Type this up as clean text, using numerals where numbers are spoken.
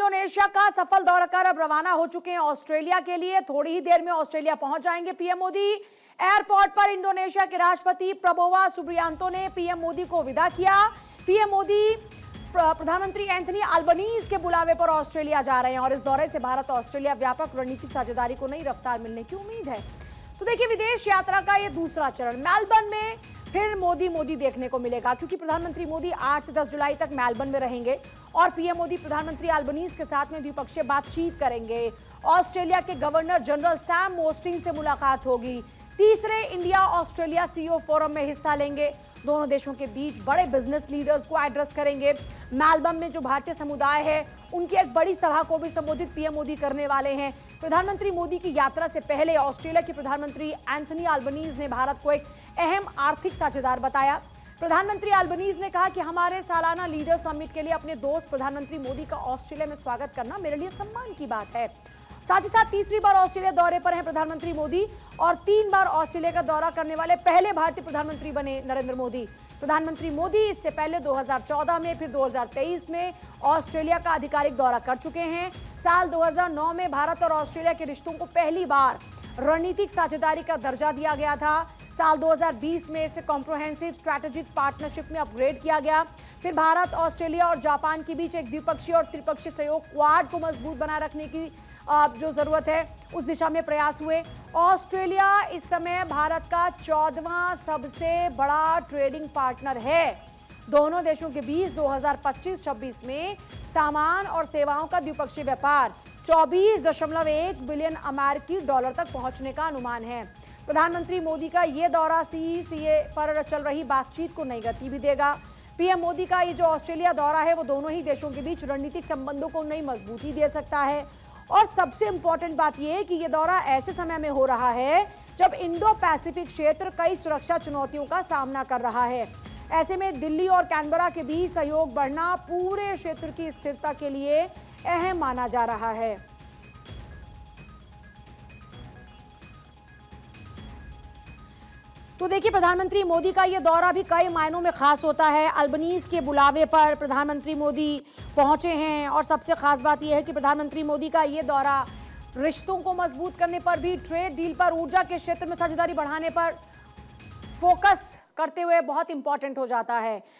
Indonesia का सफल दौरा कर अब रवाना हो चुके हैं ऑस्ट्रेलिया के लिए। थोड़ी ही देर में ऑस्ट्रेलिया पहुंच जाएंगे पीएम मोदी। एयरपोर्ट पर इंडोनेशिया के राष्ट्रपति प्रबोवो सुबियांतो ने पीएम मोदी को विदा किया। पीएम मोदी प्रधानमंत्री एंथनी अल्बनीज के बुलावे पर ऑस्ट्रेलिया जा रहे हैं और इस दौरे से भारत ऑस्ट्रेलिया व्यापक रणनीतिक साझेदारी को नई रफ्तार मिलने की उम्मीद है। तो देखिए, विदेश यात्रा का यह दूसरा चरण मेलबर्न में फिर मोदी देखने को मिलेगा, क्योंकि प्रधानमंत्री मोदी 8 से 10 जुलाई तक मेलबर्न में रहेंगे और पीएम मोदी प्रधानमंत्री अल्बनीज के साथ में द्विपक्षीय बातचीत करेंगे। ऑस्ट्रेलिया के गवर्नर जनरल सैम मोस्टिन से मुलाकात होगी। तीसरे इंडिया ऑस्ट्रेलिया सीईओ फोरम में हिस्सा लेंगे। दोनों देशों के बीच बड़े बिजनेस लीडर्स को एड्रेस करेंगे। मेलबर्न में जो भारतीय समुदाय है उनकी एक बड़ी सभा को भी संबोधित पीएम मोदी करने वाले हैं। प्रधानमंत्री मोदी की यात्रा से पहले ऑस्ट्रेलिया के प्रधानमंत्री एंथनी अल्बनीज ने भारत को एक अहम आर्थिक साझेदार बताया। प्रधानमंत्री अल्बनीज ने कहा कि हमारे सालाना लीडर समिट के लिए अपने दोस्त प्रधानमंत्री मोदी का ऑस्ट्रेलिया में स्वागत करना मेरे लिए सम्मान की बात है। साथ ही साथ तीसरी बार ऑस्ट्रेलिया दौरे पर हैं प्रधानमंत्री मोदी और 3 बार ऑस्ट्रेलिया का दौरा करने वाले पहले भारतीय प्रधानमंत्री बने नरेंद्र मोदी। प्रधानमंत्री मोदी इससे पहले 2014 में फिर 2023 में ऑस्ट्रेलिया का आधिकारिक दौरा कर चुके हैं। साल 2009 में भारत और ऑस्ट्रेलिया के रिश्तों को पहली बार रणनीतिक साझेदारी का दर्जा दिया गया था। साल 2020 में इसे कॉम्प्रिहेंसिव स्ट्रैटेजिक पार्टनरशिप में अपग्रेड किया गया। फिर भारत, ऑस्ट्रेलिया और जापान के बीच एक द्विपक्षीय और त्रिपक्षीय सहयोग क्वाड को मजबूत बनाए रखने की जो जरूरत है उस दिशा में प्रयास हुए। ऑस्ट्रेलिया इस समय भारत का 14वां सबसे बड़ा ट्रेडिंग पार्टनर है। दोनों देशों के बीच 2025-26 में सामान और सेवाओं का द्विपक्षीय व्यापार 24.1 बिलियन अमेरिकी डॉलर तक पहुंचने का अनुमान है। प्रधानमंत्री मोदी का यह दौरा सीईसीए पर चल रही बातचीत को नई गति भी देगा। पीएम मोदी का ये जो ऑस्ट्रेलिया दौरा है वो दोनों ही देशों के बीच रणनीतिक संबंधों को नई मजबूती दे सकता है। और सबसे इंपॉर्टेंट बात यह है कि यह दौरा ऐसे समय में हो रहा है जब इंडो पैसिफिक क्षेत्र कई सुरक्षा चुनौतियों का सामना कर रहा है। ऐसे में दिल्ली और कैनबरा के बीच सहयोग बढ़ना पूरे क्षेत्र की स्थिरता के लिए अहम माना जा रहा है। तो देखिए, प्रधानमंत्री मोदी का यह दौरा भी कई मायनों में खास होता है। अल्बनीज के बुलावे पर प्रधानमंत्री मोदी पहुंचे हैं और सबसे खास बात यह है कि प्रधानमंत्री मोदी का यह दौरा रिश्तों को मजबूत करने पर भी, ट्रेड डील पर, ऊर्जा के क्षेत्र में साझेदारी बढ़ाने पर फोकस करते हुए बहुत इंपॉर्टेंट हो जाता है।